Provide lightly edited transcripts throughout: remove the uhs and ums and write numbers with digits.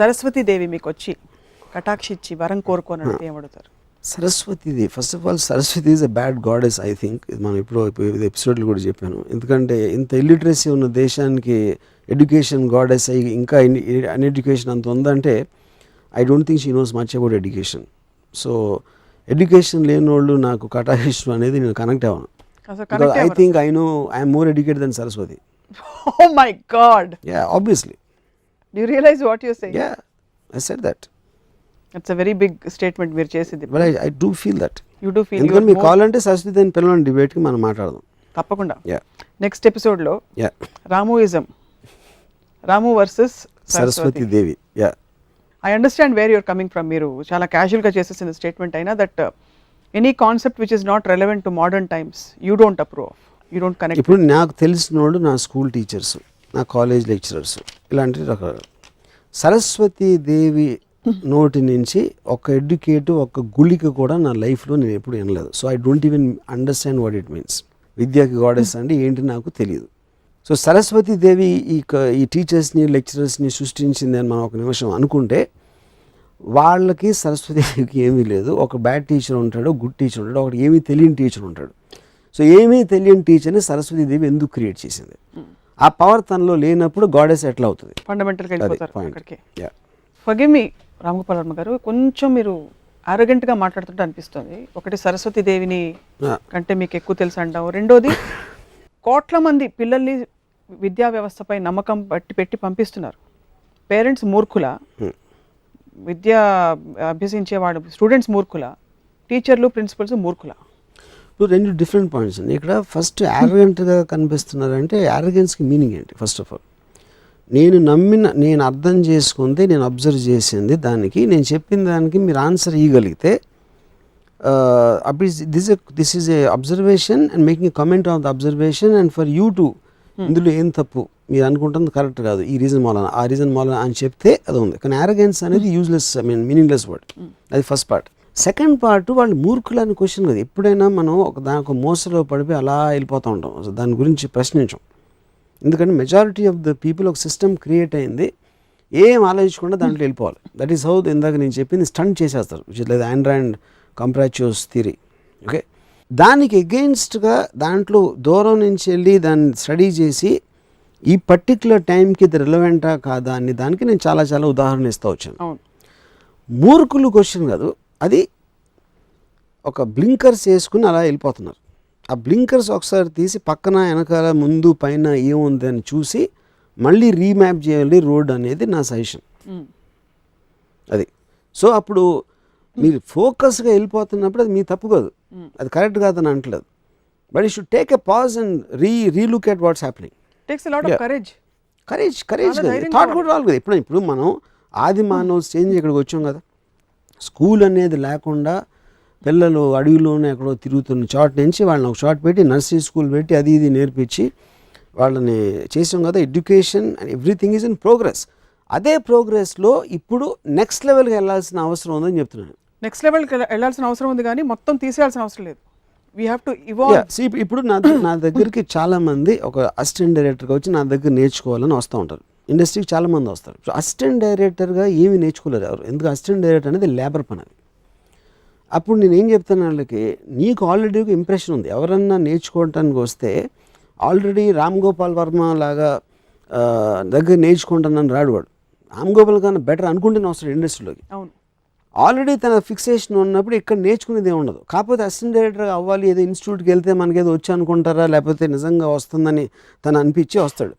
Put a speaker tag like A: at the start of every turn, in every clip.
A: సరస్వతి దేవి మీకు వచ్చి కటాక్షిచ్చి వరం కోరుకొని అంటే ఏమడుగుతారు?
B: సరస్వతిది first of all Saraswati is a bad goddess. I think మనం ఇప్పుడు ఎపిసోడ్లు కూడా చెప్పాను. ఎందుకంటే ఇంత ఇల్లిటరసీ ఉన్న దేశానికి ఎడ్యుకేషన్ గాడెస్ అయ్యి ఇంకా అన్ఎడ్యుకేషన్ అంత ఉందంటే I don't think she knows much about education. So education లేని వాళ్ళు నాకు కటాక్షిష్టం అనేది నేను కనెక్ట్ అవ్వను. I think I know I'm more educated than Saraswati.
A: Oh my God!
B: Yeah, obviously.
A: Do you realize what you're saying?
B: Yeah, I said that.
A: It's a very big statement మీరు చేసింది.
B: But I do feel that.
A: You do feel.
B: ఎందుకంటే మీకు కావాలంటే సరస్వతి అని పిల్లల డిబేట్కి మనం మాట్లాడదాం.
A: తప్పకుండా.
B: Yeah.
A: నెక్స్ట్ ఎపిసోడ్లో రామూయిజం, Ramu versus
B: Saraswati Devi. Yeah.
A: I understand where you're coming from. మీరు చాలా క్యాజువల్గా చేసేసిన స్టేట్మెంట్ అయినా that any concept which is not relevant to modern times you don't approve of, you don't connect.
B: ఇప్పుడు నాకు తెలిసిన వాళ్ళు నా స్కూల్ టీచర్స్, నా కాలేజ్ లెక్చరర్స్, ఇలాంటి రకాల సరస్వతి దేవి నోటి నుంచి ఒక ఎడ్యుకేటివ్ ఒక గుళిక కూడా నా లైఫ్లో నేను ఎప్పుడు వినలేదు. So I don't even understand what it means. విద్యాకి గాడెస్ అంటే ఏంటి నాకు తెలియదు. సో సరస్వతి దేవి ఈ టీచర్స్ని లెక్చరర్స్ని సృష్టించింది అని మనం ఒక నిమిషం అనుకుంటే వాళ్ళకి సరస్వతి దేవికి ఏమీ లేదు. ఒక బ్యాడ్ టీచర్ ఉంటాడు, గుడ్ టీచర్ ఉంటాడు, ఒకటి ఏమీ తెలియని టీచర్ ఉంటాడు. సో ఏమీ తెలియని టీచర్ని సరస్వతి దేవి ఎందుకు క్రియేట్ చేసింది? ఆ పవర్ తనలో లేనప్పుడు గాడెస్ ఎట్లా అవుతుంది?
A: ఫండమెంటల్గా వెళ్ళిపోతారు అక్కడికి. ఫర్గివ్ మీ రామగోపాల్ వర్మ గారు, కొంచెం మీరు ఆరోగెంట్గా మాట్లాడుతుంటే అనిపిస్తుంది. ఒకటి సరస్వతి దేవిని కంటే మీకు ఎక్కువ తెలుసు అంటాం, రెండోది కోట్ల మంది పిల్లల్ని విద్యా వ్యవస్థపై నమ్మకం పెట్టి పంపిస్తున్నారు. పేరెంట్స్ మూర్ఖుల, విద్య అభ్యసించే వాళ్ళు స్టూడెంట్స్ మూర్ఖుల, టీచర్లు ప్రిన్సిపల్స్ మూర్ఖుల.
B: ఇప్పుడు రెండు డిఫరెంట్ పాయింట్స్ అండి. ఇక్కడ ఫస్ట్ యారగెంట్గా కనిపిస్తున్నారంటే యారగెన్స్కి మీనింగ్ ఏంటి? ఫస్ట్ ఆఫ్ ఆల్ నేను అర్థం చేసుకుంది, నేను అబ్జర్వ్ చేసింది, దానికి నేను చెప్పిన దానికి మీరు ఆన్సర్ ఇవ్వగలిగితే this is a observation and making comment on the observation and for you to ఇందులో ఏం తప్పు మీరు అనుకుంటుంది కరెక్ట్ కాదు, ఈ రీజన్ మూలన ఆ రీజన్ మూలన అని చెప్తే అది ఉంది. కానీ యారగెన్స్ అనేది యూజ్లెస్, మీనింగ్లెస్ వర్డ్. అది ఫస్ట్ పార్ట్. సెకండ్ పార్ట్ వాళ్ళు మూర్ఖులు అని క్వశ్చన్ కదా. ఎప్పుడైనా మనం దానికి మోసలో పడిపోయి అలా వెళ్ళిపోతూ ఉంటాం, దాని గురించి ప్రశ్నించాం. ఎందుకంటే మెజారిటీ ఆఫ్ ద పీపుల్ ఒక సిస్టమ్ క్రియేట్ అయింది, ఏం ఆలోచించకుండా దాంట్లో వెళ్ళిపోవాలి. దట్ ఈస్ హౌ ఇందాక నేను చెప్పింది స్టంట్ చేసేస్తారు, which is like Android కంప్రాచ్యూస్ theory. Okay, దానికి ఎగెయిన్స్ట్గా దాంట్లో దూరం నుంచి వెళ్ళి దాన్ని స్టడీ చేసి ఈ పర్టిక్యులర్ టైంకి ఇది రిలవెంటా కాదా అని దానికి నేను చాలా చాలా ఉదాహరణ ఇస్తూ వచ్చాను. మూర్ఖులు క్వశ్చన్ కాదు, అది ఒక బ్లింకర్స్ వేసుకుని అలా వెళ్ళిపోతున్నారు. ఆ బ్లింకర్స్ ఒకసారి తీసి పక్కన వెనకాల ముందు పైన ఏముంది అని చూసి మళ్ళీ రీమ్యాప్ చేయాలి రోడ్ అనేది నా సజెషన్. అది సో అప్పుడు మీరు ఫోకస్గా వెళ్ళిపోతున్నప్పుడు అది మీ తప్పు కాదు, అది కరెక్ట్ కాదని అంటలేదు. But you should take a pause and relook at what's happening. Courage thought కూడా రావాలి కదా. ఇప్పుడు మనం ఆది మానవ స్టేజ్ ఇక్కడికి వచ్చాం కదా. స్కూల్ అనేది లేకుండా పిల్లలు అడవిలోనే ఎక్కడో తిరుగుతున్న చోట నుంచి వాళ్ళని ఒక చోట పెట్టి నర్సరీ స్కూల్ పెట్టి అది ఇది నేర్పించి వాళ్ళని చేసాం కదా. Education and everything is in progress. అదే ప్రోగ్రెస్లో ఇప్పుడు నెక్స్ట్ లెవెల్కి వెళ్ళాల్సిన అవసరం ఉందని చెప్తున్నాను.
A: నెక్స్ట్ లెవెల్కి వెళ్ళాల్సిన అవసరం ఉంది, కానీ మొత్తం తీసేయాల్సిన అవసరం లేదు. We have to evolve.
B: ఇప్పుడు నా దగ్గరికి చాలామంది ఒక అసిస్టెంట్ డైరెక్టర్గా వచ్చి నా దగ్గర నేర్చుకోవాలని వస్తూ ఉంటారు. ఇండస్ట్రీకి చాలామంది వస్తారు. సో అసిస్టెంట్ డైరెక్టర్గా ఏమీ నేర్చుకోలేరు ఎవరు, ఎందుకు అసిస్టెంట్ డైరెక్టర్ అనేది లేబర్ పని. అది అప్పుడు నేను ఏం చెప్తాను వాళ్ళకి, నీకు ఆల్రెడీ ఒక ఇంప్రెషన్ ఉంది. ఎవరన్నా నేర్చుకోవటానికి వస్తే ఆల్రెడీ రామ్ గోపాల్ వర్మ లాగా దగ్గర నేర్చుకుంటానని రాడువాడు. రామ్ గోపాల్ కన్నా బెటర్ అనుకుంటేనే వస్తాడు ఇండస్ట్రీలోకి.
A: అవును,
B: ఆల్రెడీ తన ఫిక్సేషన్ ఉన్నప్పుడు ఇక్కడ నేర్చుకునేది ఏమి ఉండదు. కాకపోతే అసిస్టెంట్ డైరెక్టర్ అవ్వాలి, ఏదో ఇన్స్టిట్యూట్కి వెళ్తే మనకేదో వచ్చి అనుకుంటారా, లేకపోతే నిజంగా వస్తుందని తను అనిపించి వస్తాడు.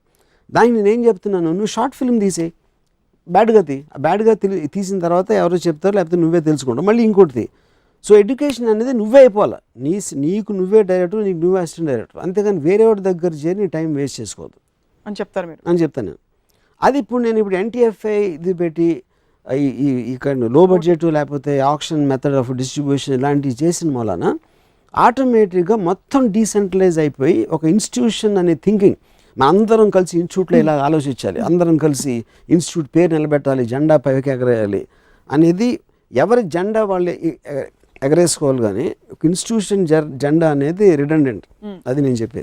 B: దానికి నేనేం చెప్తున్నాను, నువ్వు షార్ట్ ఫిల్మ్ తీసేయి, బ్యాడ్గా తీసిన తర్వాత ఎవరో చెప్తారు, లేకపోతే నువ్వే తెలుసుకుంటావు, మళ్ళీ ఇంకోటి. సో ఎడ్యుకేషన్ అనేది నువ్వే అయిపోవాలి. నీకు నువ్వే డైరెక్టర్, నీకు నువ్వే అసిస్టెంట్ డైరెక్టర్, అంతేగాని వేరే వాడి దగ్గర చేరి నీ టైం వేస్ట్ చేసుకోవద్దు
A: అని చెప్తారు మీరు
B: అని చెప్తాను నేను. అది ఇప్పుడు NTFI ఇది పెట్టి ఈ కైండ్ లో బడ్జెట్ లేకపోతే ఆక్షన్ మెథడ్ ఆఫ్ డిస్ట్రిబ్యూషన్ ఇలాంటివి చేసిన వలన ఆటోమేటిక్గా మొత్తం డీసెంట్రలైజ్ అయిపోయి ఒక ఇన్స్టిట్యూషన్ అనే థింకింగ్, అందరం కలిసి ఇన్స్టిట్యూట్లో ఇలా ఆలోచించాలి, అందరం కలిసి ఇన్స్టిట్యూట్ పేరు నిలబెట్టాలి, జెండా పైకి ఎగరేయాలి అనేది ఎవరి జెండా వాళ్ళు ఎగరేసుకోవాలి. కానీ ఒక ఇన్స్టిట్యూషన్ జెండా అనేది రిడెండెంట్, అది నేను చెప్పేది.